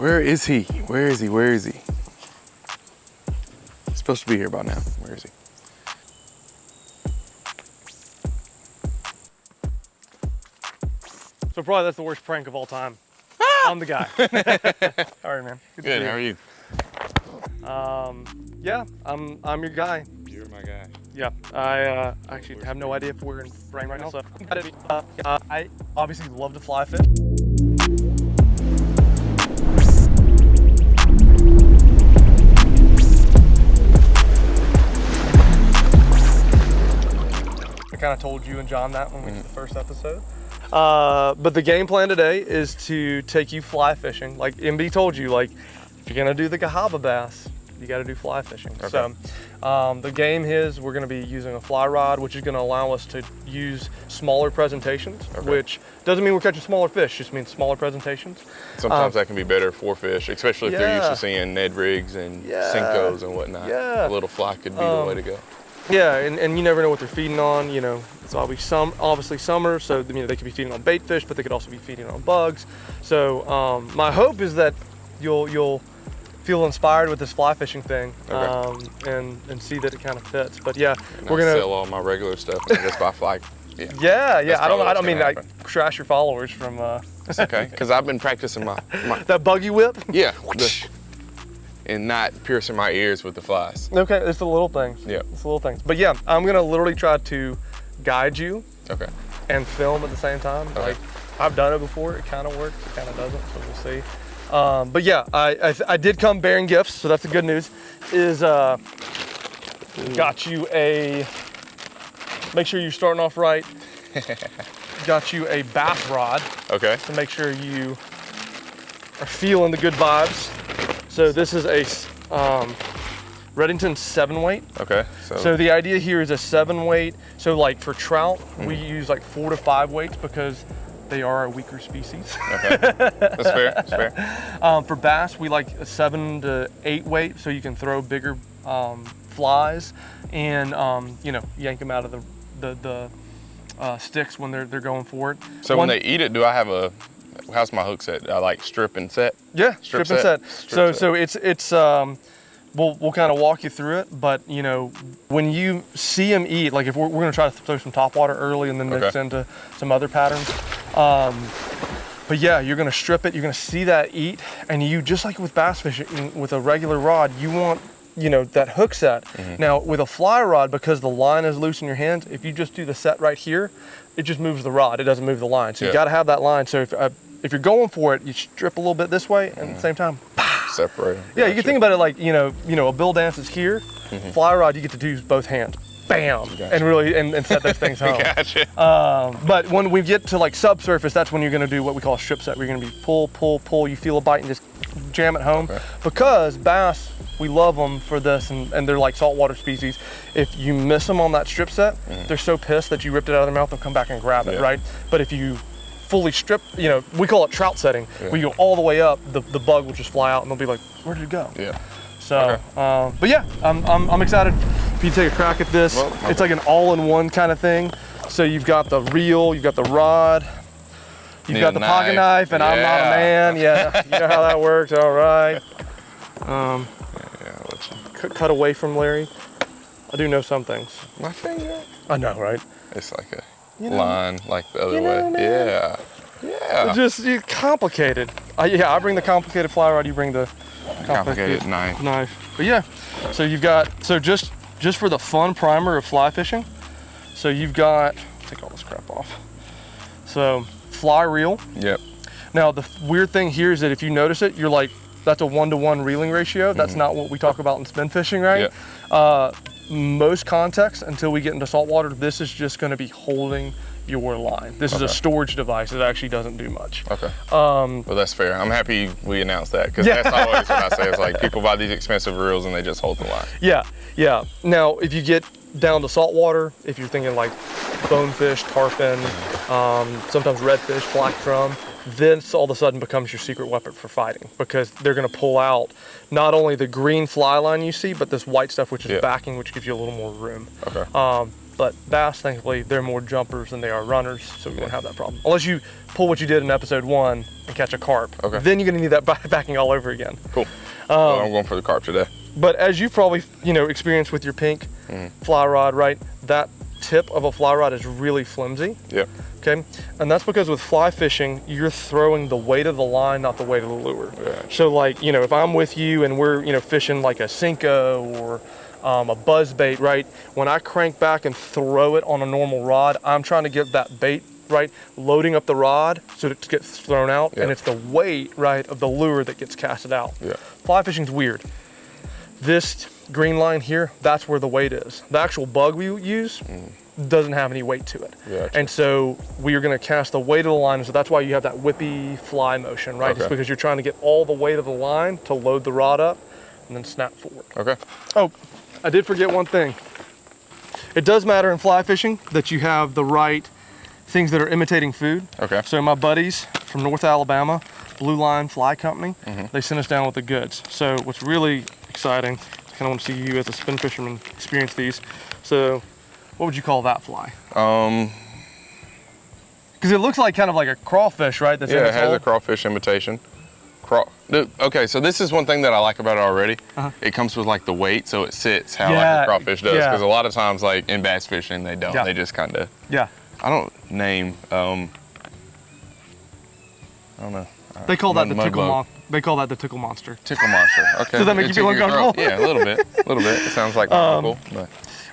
Where is he? Where is he? Where is he? He's supposed to be here by now. Where is he? So probably that's the worst prank of all time. I'm the guy. All right, man. Good. How are you? Yeah, I'm your guy. You're my guy. Yeah, I actually have no idea if we're in frame right now. So I obviously love to fly fish. I kind of told you and John that when we did the first episode. But the game plan today is to take you fly fishing. Like MB told you, like if you're gonna do the Cahaba bass, you got to do fly fishing. Okay. So the game is we're going to be using a fly rod, which is going to allow us to use smaller presentations, which doesn't mean we're catching smaller fish, just means smaller presentations. Sometimes that can be better for fish, especially if they're used to seeing Ned rigs and Senkos and whatnot. Yeah. A little fly could be the way to go. Yeah, and you never know what they're feeding on. You know, it's obviously summer, so you know they could be feeding on bait fish, but they could also be feeding on bugs. So my hope is that you'll feel inspired with this fly fishing thing, and see that it kind of fits. But yeah, we're gonna sell all my regular stuff and just buy fly. Yeah. I don't mean I trash your followers from. That's okay, because I've been practicing my that buggy whip. Yeah. And not piercing my ears with the flies. Okay, it's the little things. Yeah. It's the little things. But yeah, I'm gonna literally try to guide you. Okay. And film at the same time. Okay. Like I've done it before. It kind of works. It kind of doesn't. So we'll see. But yeah, I did come bearing gifts, so that's the good news. Is got you a. Make sure you're starting off right. Got you a bass rod. Okay. To make sure you are feeling the good vibes. So this is a Redington 7-weight. Okay. So the idea here is a 7-weight. So like for trout, we use like 4 to 5 weights because they are a weaker species. Okay, that's fair. That's fair. For bass, we like a 7 to 8 weight, so you can throw bigger flies and you know, yank them out of the sticks when they're going for it. So when they eat it, do I have a? How's my hook set? I like strip and set. Yeah, strip and set. So it's we'll kind of walk you through it, but you know, when you see them eat, like if we're going to try to throw some top water early and then mix into some other patterns. But yeah, you're going to strip it. You're going to see that eat, and you just like with bass fishing with a regular rod, you want that hook set. Now with a fly rod, because the line is loose in your hands, if you just do the set right here, it just moves the rod. It doesn't move the line. So you got to have that line. So if you're going for it, you strip a little bit this way, and at the same time, separate. Yeah, you can think about it like a bill dance is here. Fly rod, you get to use both hands. Bam, and really and set those things home. Gotcha. But when we get to like subsurface, that's when you're going to do what we call a strip set. Where you're going to be pull. You feel a bite and just jam it home. Okay. Because bass, we love them for this, and they're like saltwater species. If you miss them on that strip set, they're so pissed that you ripped it out of their mouth, they'll come back and grab it, right? But if you fully strip, we call it trout setting. We go all the way up, the bug will just fly out, and they'll be like, where did it go? Yeah. So, but yeah, I'm excited for you to take a crack at this. Well, it's like an all-in-one kind of thing. So you've got the reel, you've got the rod, you've got the pocket knife, and I'm not a man. Yeah, you know how that works. All right. Cut away from Larry. I do know some things. My finger. I know, right? It's like a line, like the other way. Man. Yeah. It's just complicated. I bring the complicated fly rod. You bring the complicated knife. But yeah, so you've got just for the fun primer of fly fishing. So you've got, take all this crap off. So fly reel. Yep. Now the weird thing here is that if you notice it, you're like, that's a 1-to-1 reeling ratio. That's not what we talk about in spin fishing, right? Yep. Most contexts, until we get into saltwater, this is just going to be holding your line. This is a storage device. It actually doesn't do much. Okay. Well, that's fair. I'm happy we announced that, because that's always what I say. It's like people buy these expensive reels and they just hold the line. Yeah. Now, if you get down to saltwater, if you're thinking like bonefish, tarpon, sometimes redfish, black drum, this all of a sudden becomes your secret weapon for fighting, because they're going to pull out not only the green fly line you see, but this white stuff, which is backing, which gives you a little more room. Okay. But bass, thankfully, they're more jumpers than they are runners, so we won't have that problem. Unless you pull what you did in episode 1 and catch a carp. Okay. Then you're gonna need that backing all over again. Cool. Well, I'm going for the carp today. But as you've probably, experienced with your pink fly rod, right? That tip of a fly rod is really flimsy. Yep. Okay, and that's because with fly fishing, you're throwing the weight of the line, not the weight of the lure. Yeah. So like, if I'm with you and we're, fishing like a Cinco or a buzz bait, right? When I crank back and throw it on a normal rod, I'm trying to get that bait, right? Loading up the rod so that it gets thrown out, and it's the weight, right, of the lure that gets casted out. Yeah. Fly fishing's weird. This green line here, that's where the weight is. The actual bug we use doesn't have any weight to it. Gotcha. And so we are gonna cast the weight of the line, so that's why you have that whippy fly motion, right? Okay. It's because you're trying to get all the weight of the line to load the rod up and then snap forward. Okay. Oh, I did forget one thing. It does matter in fly fishing that you have the right things that are imitating food. Okay. So my buddies from North Alabama, Blue Line Fly Company, they sent us down with the goods. So what's really exciting, I kind of want to see you as a spin fisherman experience these. So what would you call that fly? Because it looks like kind of like a crawfish, right? That's in Yeah, it its has hole. a crawfish imitation. Okay, so this is one thing that I like about it already. It comes with like the weight, so it sits how like a crawfish does. Because a lot of times, like in bass fishing, they don't. They just kind of. Yeah. I don't name. I don't know. They call that the tickle bug. monster. They call that the tickle monster. Tickle monster. Okay. Does that make you feel uncomfortable? Yeah, a little bit. A little bit. It sounds like cool. But.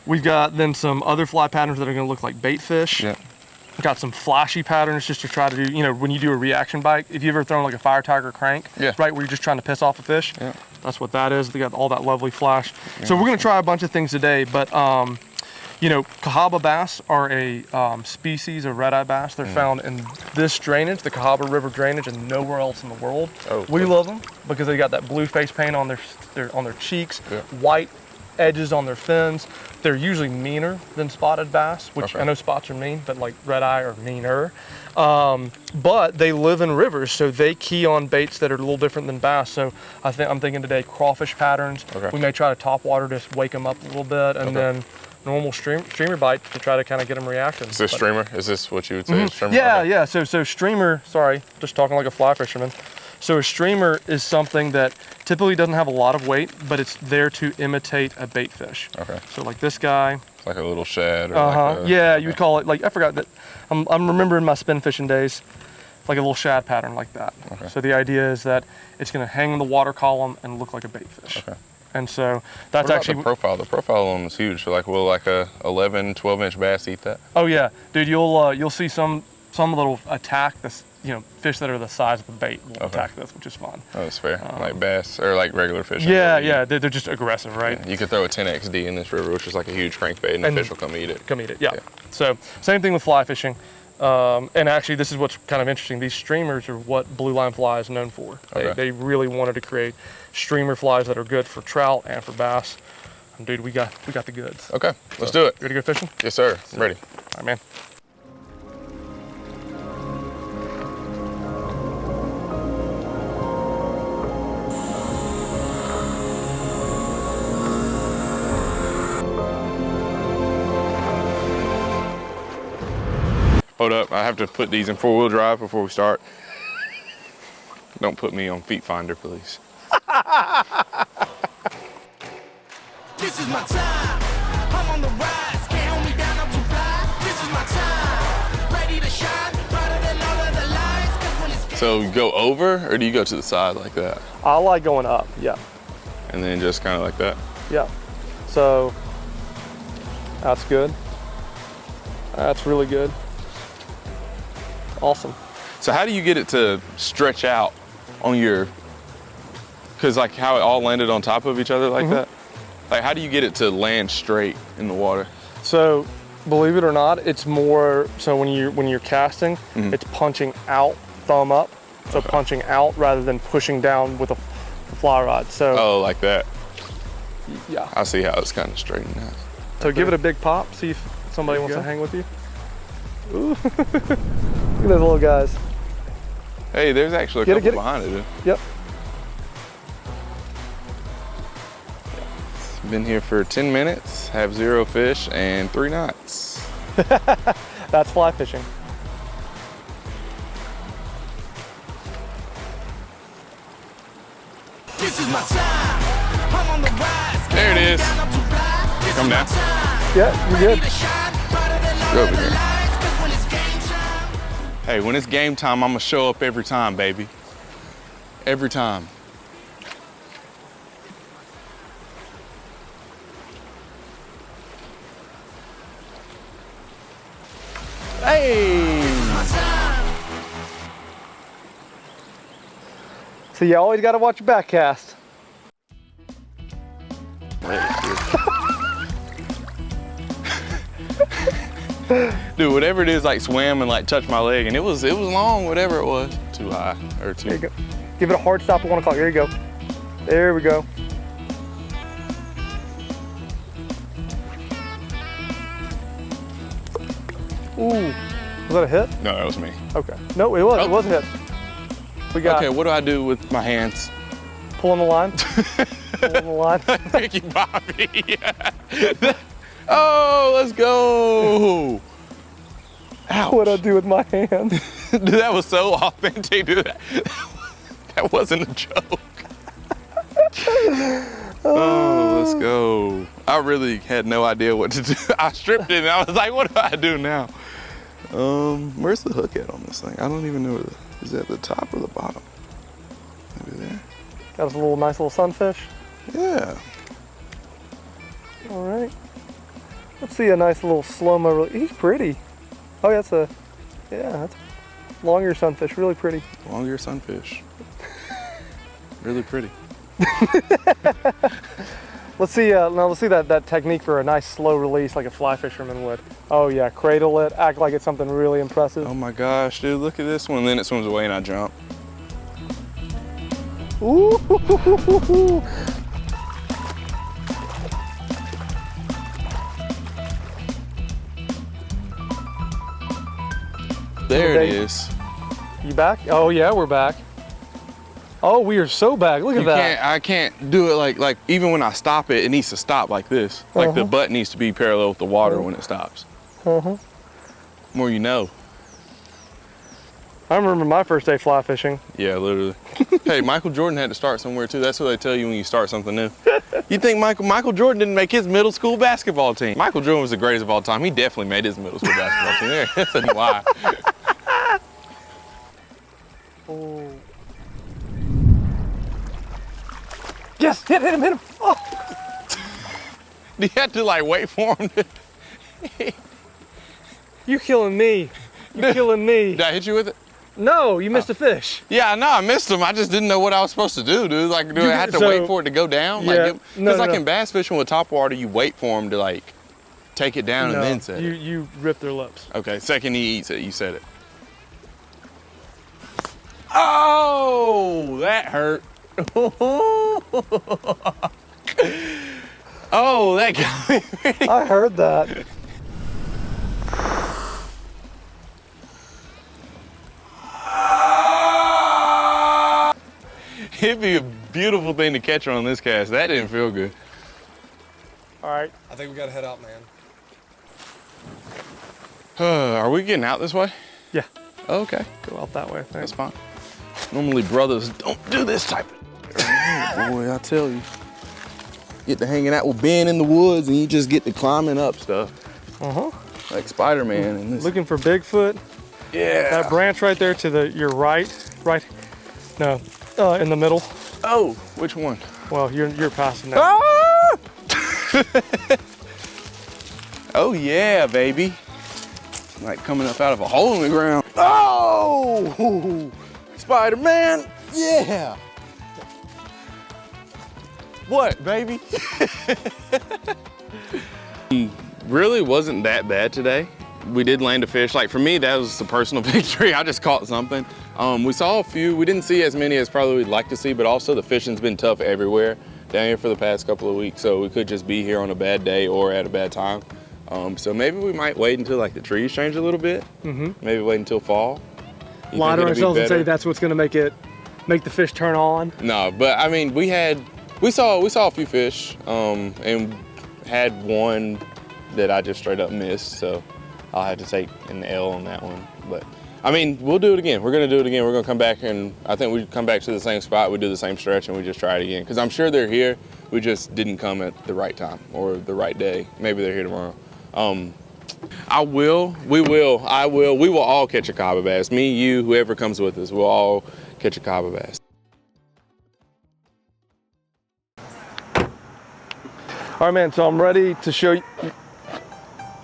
We've got then some other fly patterns that are going to look like bait fish. Yeah. Got some flashy patterns just to try to do, when you do a reaction bite, if you ever thrown like a fire tiger crank, right, where you're just trying to piss off a fish, that's what that is. They got all that lovely flash. So we're gonna try a bunch of things today, but Cahaba bass are a species of red-eye bass. They're found in this drainage, the Cahaba River drainage, and nowhere else in the world. Oh, we love them because they got that blue face paint on their cheeks, white edges on their fins. They're usually meaner than spotted bass, which I know spots are mean, but like red eye are meaner. But they live in rivers, so they key on baits that are a little different than bass. So I'm thinking today crawfish patterns. We may try to top water to wake them up a little bit, and then normal streamer bite to try to kind of get them reacting. Is this streamer? Is this what you would say? Streamer? Yeah, okay. yeah. So streamer. Sorry, just talking like a fly fisherman. So a streamer is something that typically doesn't have a lot of weight, but it's there to imitate a bait fish. Okay. So like this guy. It's like a little shad. Or like yeah, you would call it, like, I forgot that. I'm remembering my spin fishing days, like a little shad pattern like that. Okay. So the idea is that it's going to hang in the water column and look like a bait fish. Okay. And so that's actually the profile. The profile on is huge. So like, will like a 11, 12-inch bass eat that? Oh yeah, dude. You'll see some little attack this. Fish that are the size of the bait will attack this, which is fun. Oh, that's fair. Like bass or like regular fish. Yeah, they're just aggressive, right? Yeah. You could throw a 10XD in this river, which is like a huge crankbait, and the fish will come eat it. Yeah. So same thing with fly fishing. And actually, this is what's kind of interesting. These streamers are what Blue Line Fly is known for. They really wanted to create streamer flies that are good for trout and for bass. And dude, we got the goods. Okay, let's do it. You ready to go fishing? Yes, sir. I'm ready. All right, man. Hold up, I have to put these in 4-wheel drive before we start. Don't put me on Feet Finder, please. This is my time. I'm on the rise. Can't hold me down, I'm too fly. This is my time. Ready to shine, brighter than all of the lights. 'Cause when it's So you go over, or do you go to the side like that? I like going up, yeah. And then just kind of like that? Yeah. So that's good. That's really good. Awesome. So how do you get it to stretch out on your, because like how it all landed on top of each other like that? Like how do you get it to land straight in the water? So believe it or not, it's more, so when you're casting, it's punching out, thumb up. So punching out rather than pushing down with a fly rod. So oh, like that. Yeah. I see how it's kind of straightened out. So give it a big pop, see if somebody wants to hang with you. Ooh. Look at those little guys. Hey, there's actually a couple behind it, dude. Yep. Been here for 10 minutes, have 0 fish and 3 knots. That's fly fishing. This is my time. I'm on the rise. There it is. Come down. Yeah, you're good. Go over here. Hey, when it's game time, I'm gonna show up every time, baby. Every time. Hey! So you always got to watch your back cast. Dude, whatever it is, like swam and like touched my leg, and it was long, whatever it was. Too high or too. There you go. Give it a hard stop at 1 o'clock. There you go. There we go. Ooh, was that a hit? No, that was me. Okay. No, it was. Oh. It was a hit. We got. Okay, what do I do with my hands? Pull on the line. Pull on the line. Ricky Bobby. Oh, let's go. Ouch. What I do with my hand? Dude, that was so authentic, dude. That wasn't a joke. Oh, let's go. I really had no idea what to do. I stripped it and I was like, what do I do now? Where's the hook at on this thing? I don't even know. Is it at the top or the bottom? Maybe there. Got us a nice little sunfish. Yeah. All right. Let's see a nice little slow-mo. He's pretty. Oh, yeah, that's a long-ear sunfish. Really pretty. Long-ear sunfish. Really pretty. Let's see. Now let's see that technique for a nice slow release, like a fly fisherman would. Oh yeah, cradle it, act like it's something really impressive. Oh my gosh, dude! Look at this one. Then it swims away and I jump. Ooh. There it is. You back? Oh yeah, we're back. Oh, we are so back. Look at that. I can't do it like even when I stop it, it needs to stop like this. Like the butt needs to be parallel with the water when it stops. More you know. I remember my first day fly fishing. Yeah, literally. Hey, Michael Jordan had to start somewhere too. That's what they tell you when you start something new. You think Michael Jordan didn't make his middle school basketball team? Michael Jordan was the greatest of all time. He definitely made his middle school basketball team. There, that's a lie. Oh. Yes, hit him. Oh. Do you have to like wait for him to... You killing me. You're killing me. Did I hit you with it? No, you missed a fish. Yeah, I know, I missed him. I just didn't know what I was supposed to do, dude. Like, do I have to wait for it to go down? Yeah, Because in bass fishing with topwater, you wait for them to like take it down and then set it. You rip their lips. Okay, second he eats it, you set it. Oh, that hurt. Oh, that got me. I heard that. It'd be a beautiful thing to catch her on this cast. That didn't feel good. All right. I think we gotta head out, man. Are we getting out this way? Yeah. Okay. Go out that way. That's fine. Normally brothers don't do this type of boy, I tell you. Get to hanging out with Ben in the woods and you just get to climbing up stuff. Like Spider-Man and this. Looking for Bigfoot. Yeah. That branch right there to your right. No, in the middle. Oh, which one? Well, you're passing that. Ah! Oh yeah, baby. Like coming up out of a hole in the ground. Oh! Spider-Man, yeah! What, baby? Really wasn't that bad today. We did land a fish. Like for me, that was a personal victory. I just caught something. We saw a few. We didn't see as many as probably we'd like to see, but also the fishing's been tough everywhere down here for the past couple of weeks. So we could just be here on a bad day or at a bad time. So maybe we might wait until like the trees change a little bit. Maybe wait until fall. Lie to ourselves and say that's what's gonna make the fish turn on. No, but I mean, we had We saw a few fish, and had one that I just straight up missed, so I'll have to take an L on that one. But I mean, we'll do it again. We're gonna do it again. We're gonna come back, and I think we come back to the same spot. We do the same stretch, and we just try it again. Because I'm sure they're here. We just didn't come at the right time or the right day. Maybe they're here tomorrow. We will all catch a Cahaba bass. Me, you, whoever comes with us, we'll all catch a Cahaba bass. All right, man, so I'm ready to show you.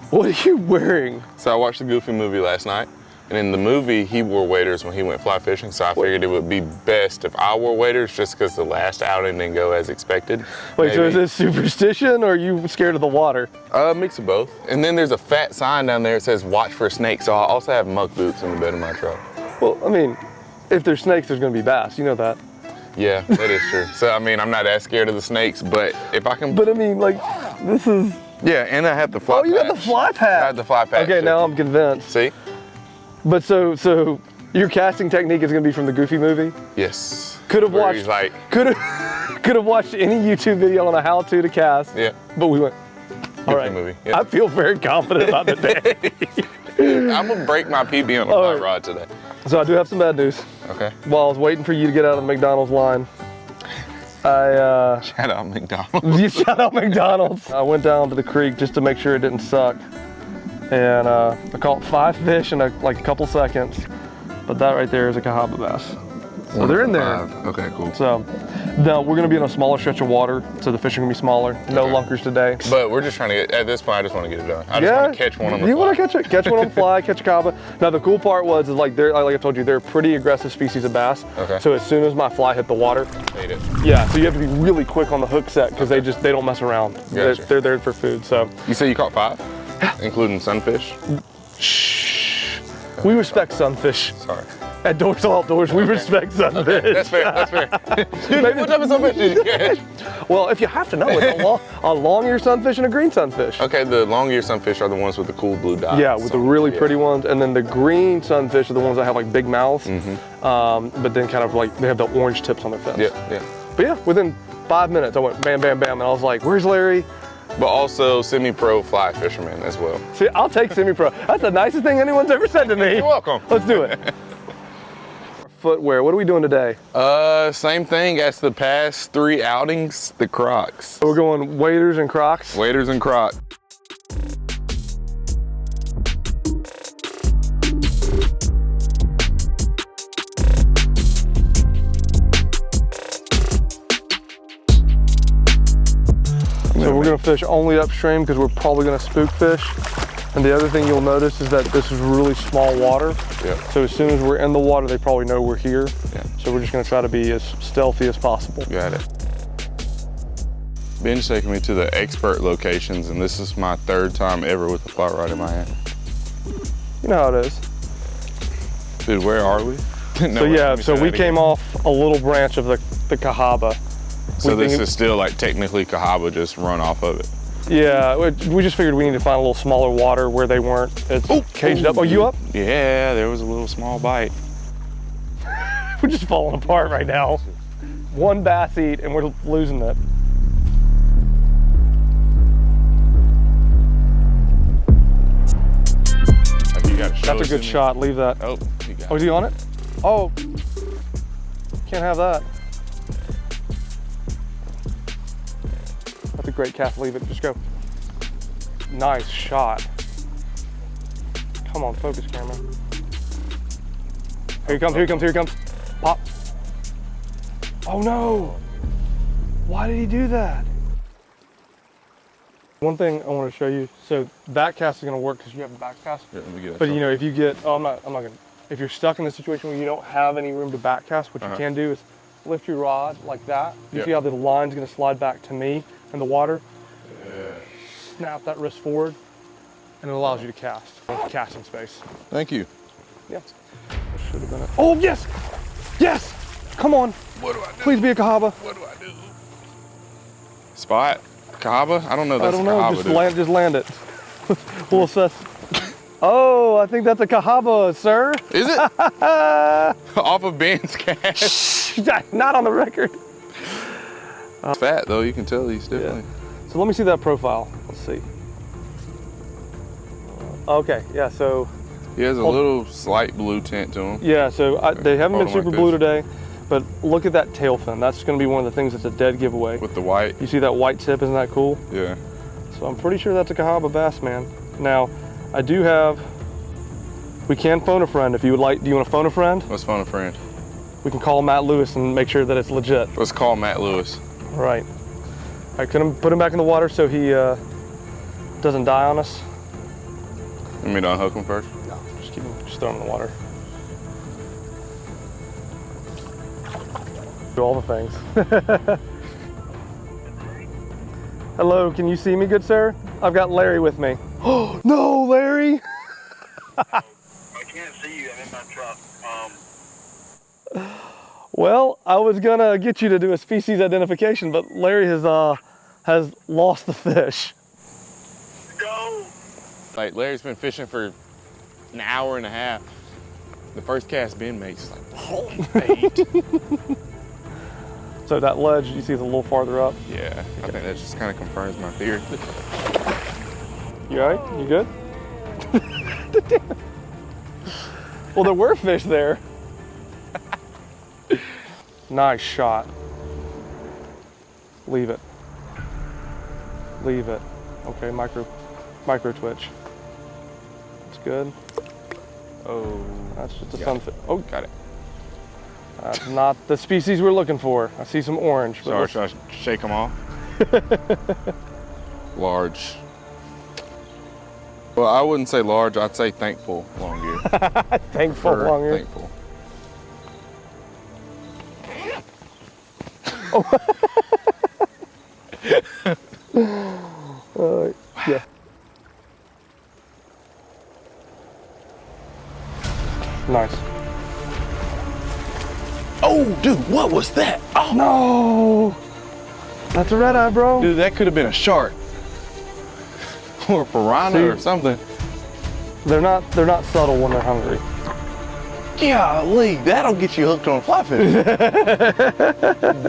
What are you wearing? So I watched the Goofy movie last night, and in the movie, he wore waders when he went fly fishing, so I figured it would be best if I wore waders just because the last outing didn't go as expected. Wait, so is this superstition or are you scared of the water? Mix of both. And then there's a fat sign down there that says, watch for snakes, so I also have muck boots in the bed of my truck. Well, I mean, if there's snakes, there's gonna be bass, you know that. Yeah, that is true. So, I mean, I'm not as scared of the snakes, but if I can... But I mean, like, this is... Yeah, and I have the fly patch. Oh, you got the fly patch. I have the fly patch. Okay, now I'm convinced. See? But so your casting technique is gonna be from the Goofy movie? Yes. Could have Where watched... he's like... Could have watched any YouTube video on a how-to to cast. Yeah. But we went, all right. Movie. Yeah. I feel very confident about the day. I'm gonna break my PB on the hot rod today. So I do have some bad news. Okay. While I was waiting for you to get out of the McDonald's line, Shout out McDonald's. You shout out McDonald's. I went down to the creek just to make sure it didn't suck. And I caught 5 fish in a couple seconds. But that right there is a Cahaba bass. So they're in there. Okay, cool. So now we're gonna be on a smaller stretch of water, so the fish are gonna be smaller. No lunkers today. But we're just trying to get, at this point, I just want to get it done. I just want to catch one on the fly. You want to catch one on the fly, catch a Cahaba. Now the cool part was, is like I told you, they're a pretty aggressive species of bass. Okay. So as soon as my fly hit the water, Ate it. yeah, so you have to be really quick on the hook set because they don't mess around. Gotcha. They're there for food. So You say you caught 5? Including sunfish? shh, we respect sunfish. Sorry. At Dorsal Outdoors, we respect sunfish. That's fair, that's fair. Dude, what type of sunfish did you catch? Well, if you have to know, it's a long-ear sunfish and a green sunfish. Okay, the long-ear sunfish are the ones with the cool blue dots. Yeah, with the really pretty ones, and then the green sunfish are the ones that have like big mouths, but then kind of like they have the orange tips on their fins. Yeah, yeah. But yeah, within 5 minutes, I went bam, bam, bam, and I was like, "Where's Larry?" But also semi-pro fly fisherman as well. See, I'll take semi-pro. That's the nicest thing anyone's ever said to me. You're welcome. Let's do it. Footwear. What are we doing today? Same thing as the past 3 outings, the Crocs. We're going waders and Crocs. Waders and Crocs. So we're gonna fish only upstream because we're probably gonna spook fish. And the other thing you'll notice is that this is really small water. Yeah. So as soon as we're in the water, they probably know we're here. Yeah. So we're just gonna try to be as stealthy as possible. Got it. Ben's taking me to the expert locations, and this is my 3rd time ever with a fly rod in my hand. You know how it is. Dude, where are we? So yeah, so we came off a little branch of the Cahaba. So this is still like technically Cahaba, just run off of it. Yeah, we just figured we need to find a little smaller water where they weren't caged up. Are you up? Yeah, there was a little small bite. We're just falling apart right now. One bass eat and we're losing it. Like you got That's a good shot, leave that. Oh, you got Oh, is he on it? Oh, can't have that. That's a great cast, leave it, just go. Nice shot. Come on, focus camera. Here he comes, here he comes, here he comes. Pop. Oh no! Why did he do that? One thing I want to show you, so that cast is going to work because you have a back cast. Here, let me get that But shot. you know, if you get, I'm not gonna, if you're stuck in a situation where you don't have any room to back cast, what you can do is lift your rod like that. You see how the line's gonna slide back to me in the water? Snap that wrist forward, and it allows you to cast. Casting space. Thank you. Yeah. Should have been it. Oh, yes! Yes! Come on. What do I do? Please be a Cahaba. What do I do? Spot? Cahaba? I don't know. I That's don't a know, Cahaba, just land it. We'll assess. Oh, I think that's a Cahaba, sir. Is it? Off of Ben's cast? Not on the record. Fat though, you can tell he's definitely. So let me see that profile. Let's see. Okay, yeah, so. He has a little slight blue tint to him. Yeah, so they haven't been super like blue this. today, but look at that tail fin. That's gonna be one of the things that's a dead giveaway. With the white. You see that white tip, isn't that cool? Yeah. So I'm pretty sure that's a Cahaba bass, man. Now, I do have, we can phone a friend if you would like. Do you want to phone a friend? Let's phone a friend. We can call Matt Lewis and make sure that it's legit. Let's call Matt Lewis. All right. I couldn't put him back in the water so he doesn't die on us. You mean to unhook him first? No, just throw him in the water. Do all the things. Hello, can you see me, good sir? I've got Larry with me. Oh, no, Larry! I can't see you, I'm in my truck. Well, I was gonna get you to do a species identification, but Larry has lost the fish. Go! Like Larry's been fishing for an hour and a half. The first cast Ben makes is like, holy bait. So that ledge, you see, is a little farther up. Yeah, I think that just kind of confirms my theory. You all right? You good? Well, there were fish there. Nice shot. Leave it. Leave it. Okay, micro twitch. That's good. Oh, That's just a sunfish. Oh, got it. that's not the species we're looking for. I see some orange. But Sorry, let's- should I shake them off? Large. Well, I wouldn't say large, I'd say thankful longyear. Thankful Or longer. Thankful. Yeah. Nice. Oh, dude, what was that? Oh, No! That's a red eye, bro. dude, that could have been a shark. Or a piranha See? or something. They're not subtle when they're hungry. Golly, that'll get you hooked on fly fish.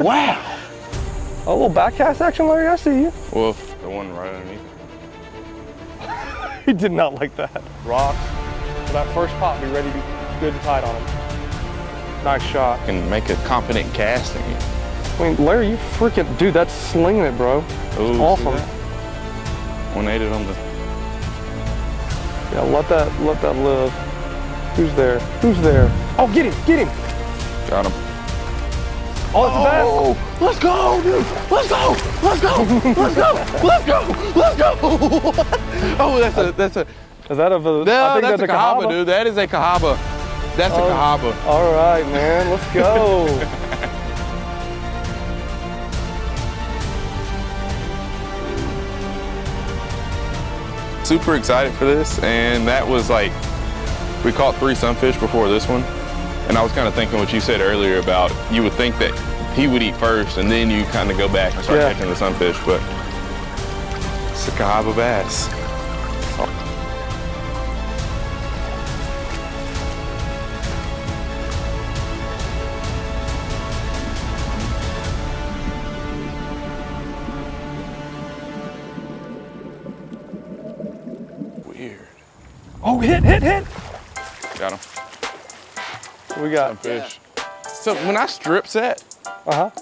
Wow. A little back cast action, Larry. I see you. Well, the one right underneath. He did not like that. Rock. For that first pop, be ready to be good and tight on him. Nice shot. Can make a confident casting. I mean, Larry, you freaking, dude, that's slinging it, bro. Ooh, see Awesome. that? 180 on the. Yeah, let that live. Who's there? Who's there? Oh, get him, get him. Got him. Oh, it's a bass. Oh, let's go, dude. Let's go. Let's go. Let's go. Let's go. Let's go. Oh, that's a. Is that a, No, I think that's a Cahaba, dude. That is a Cahaba. That's a Cahaba. All right, man, let's go. Super excited for this, and that was like, we caught 3 sunfish before this one, and I was kind of thinking what you said earlier about you would think that he would eat first, and then you kind of go back and start catching the sunfish, but it's a Cahaba bass. Weird. Oh, hit. Got him. We got Fish. So when I strip set,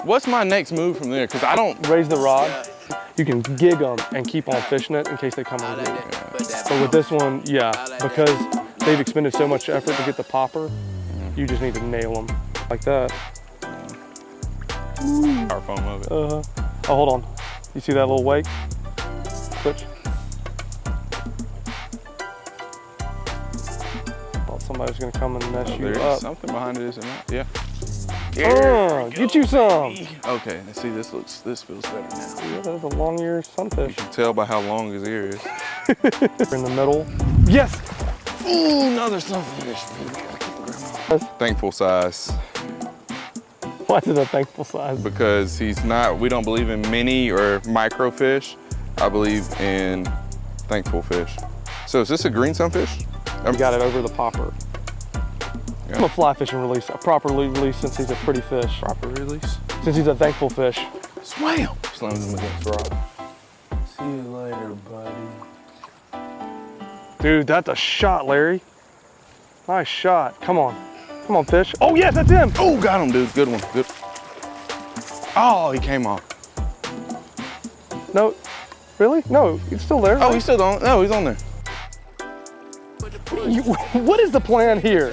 what's my next move from there? Because I don't. raise the rod. You can gig them and keep on fishing it in case they come on. But with this one, yeah, because they've expended so much effort to get the popper, you just need to nail them like that. Our foam of it. Oh, hold on. You see that little wake? Switch. Thought somebody's gonna come and mess you There's up. something behind it, isn't it? Yeah. Get you some. Okay, let's see. This feels better now. Yeah, that's a long ear sunfish. You can tell by how long his ear is. In the middle. Yes. Ooh, another sunfish. Thankful size. Why is it a thankful size? Because we don't believe in mini or micro fish. I believe in thankful fish. So is this a green sunfish? We got it over the popper. Yeah. I'm a fly fishing release, a proper release since he's a pretty fish. Proper release. Since he's a thankful fish. Swam! Slams him against the rock. See you later, buddy. Dude, that's a shot, Larry. Nice shot. Come on. Come on, fish. Oh, yes, that's him. Oh, got him, dude. Good one. Good. Oh, he came off. No. Really? No, he's still there. Oh, he's still on. No, he's on there. What is the plan here?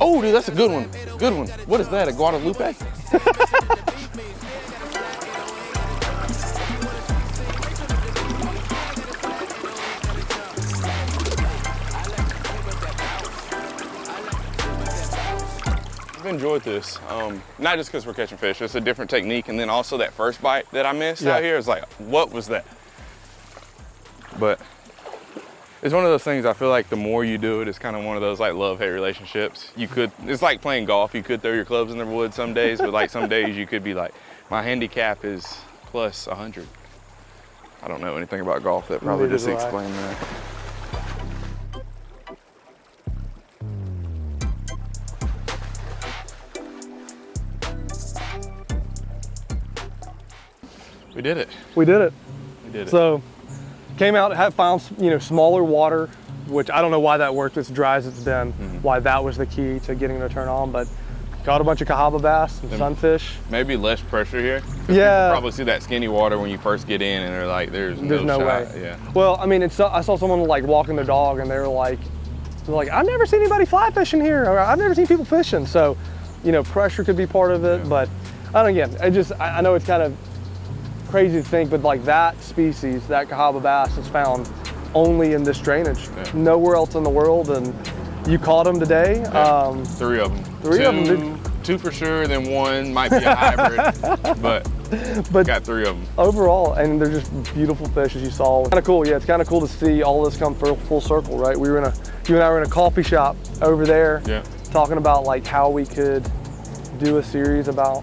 Oh, dude, that's a good one. Good one. What is that, a Guadalupe? I've enjoyed this. Not just because we're catching fish, it's a different technique, and then also that first bite that I missed out here is like, what was that? But it's one of those things, I feel like the more you do it, it's kind of one of those like love-hate relationships. It's like playing golf. You could throw your clubs in the woods some days, but like some days you could be like, my handicap is plus 100. I don't know anything about golf. That probably just explains that. We did it. We did it. We did it. So, came out, found smaller water, which I don't know why that worked as dry as it's been, why that was the key to getting it to turn on, but caught a bunch of Cahaba bass, some sunfish. Maybe less pressure here. Yeah. You probably see that skinny water when you first get in and they're like, there's no shot. way. Yeah. Well, I mean, I saw someone like walking their dog and they were like, I've never seen anybody fly fishing here, or I've never seen people fishing. So, pressure could be part of it, but I know it's kind of crazy to think, but like that species, that Cahaba bass is found only in this drainage, nowhere else in the world. And you caught them today. Yeah. Three of them. Two for sure, then one might be a hybrid, but got three of them. Overall, and they're just beautiful fish, as you saw. Kind of cool, yeah, it's kind of cool to see all this come full circle, right? You and I were in a coffee shop over there, talking about like how we could do a series about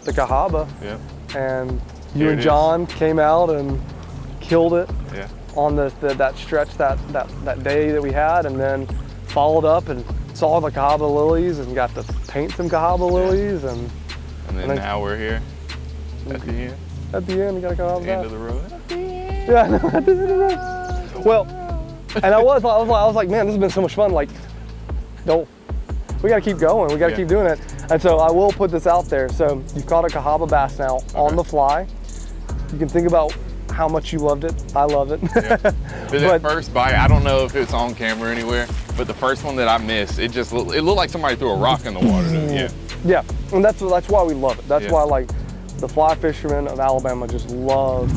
the Cahaba. Yeah. And you and John came out and killed it on that stretch that day that we had, and then followed up and saw the Cahaba lilies and got to paint some Cahaba lilies, and then now we're here at the end. At the end, we got a Cahaba. End of the road. Yeah, no, at the end of the road. Well, and I was like, man, this has been so much fun. Like, we got to keep going. We got to keep doing it. And so I will put this out there. So you've caught a Cahaba bass now on the fly. You can think about how much you loved it. I love it. Yeah. That first bite, I don't know if it's on camera anywhere, but the first one that I missed, it looked like somebody threw a rock in the water. Yeah, and that's why we love it. That's why like the fly fishermen of Alabama just love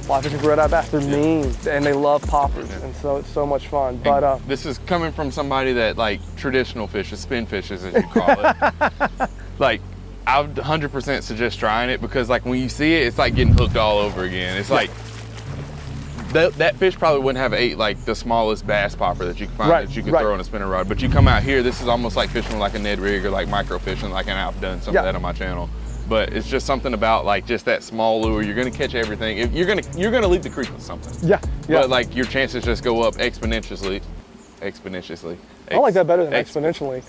fly fishing for red-eye bass. They're mean and they love poppers, and so it's so much fun. But this is coming from somebody that like traditional fishes, spin fishes as you call it. Like, I would 100% suggest trying it, because like when you see it, it's like getting hooked all over again. It's like that fish probably wouldn't have ate like the smallest bass popper that you could find that you could throw on a spinning rod. But you come out here, this is almost like fishing like a Ned rig or like micro fishing, like, and I've done some of that on my channel. But it's just something about like just that small lure. You're gonna catch everything. If you're gonna leave the creek with something. Yeah. But like your chances just go up exponentially. I like that better than exponentially.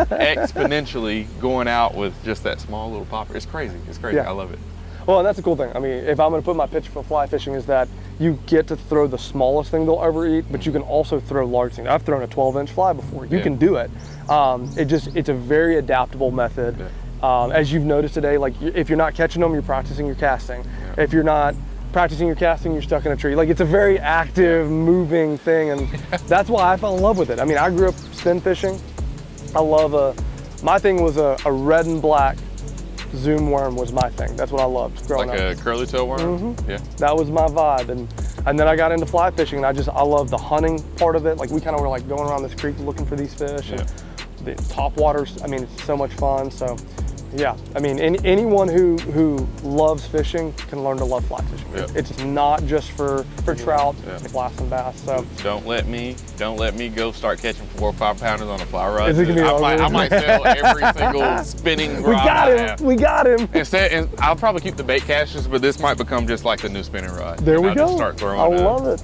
Exponentially going out with just that small little popper. It's crazy. It's crazy. I love it. Well, and that's the cool thing. I mean, if I'm going to put my pitch for fly fishing, is that you get to throw the smallest thing they'll ever eat, but you can also throw large things. I've thrown a 12-inch fly before. You can do it. It's a very adaptable method. As you've noticed today, like if you're not catching them, you're practicing your casting. If you're not practicing your casting, you're stuck in a tree. Like, it's a very active, moving thing, and that's why I fell in love with it. I mean, I grew up spin fishing. I love my thing was a red and black zoom worm was my thing. That's what I loved growing up. Like a curly tail worm? Yeah. That was my vibe, and then I got into fly fishing, and I love the hunting part of it. Like, we kind of were like going around this creek looking for these fish, and the top waters. I mean, it's so much fun. So. Yeah, I mean, anyone who loves fishing can learn to love fly fishing. It's not just for trout, bass and bass. So don't let me go start catching 4 or 5 pounders on a fly rod. Is it gonna be I might sell every single spinning rod. We got him. And I'll probably keep the bait caches, but this might become just like the new spinning rod. There we go. Just start throwing. I love it.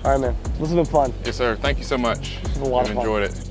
All right, man. This has been fun. Yes, sir. Thank you so much. This was a lot of fun. Enjoyed it.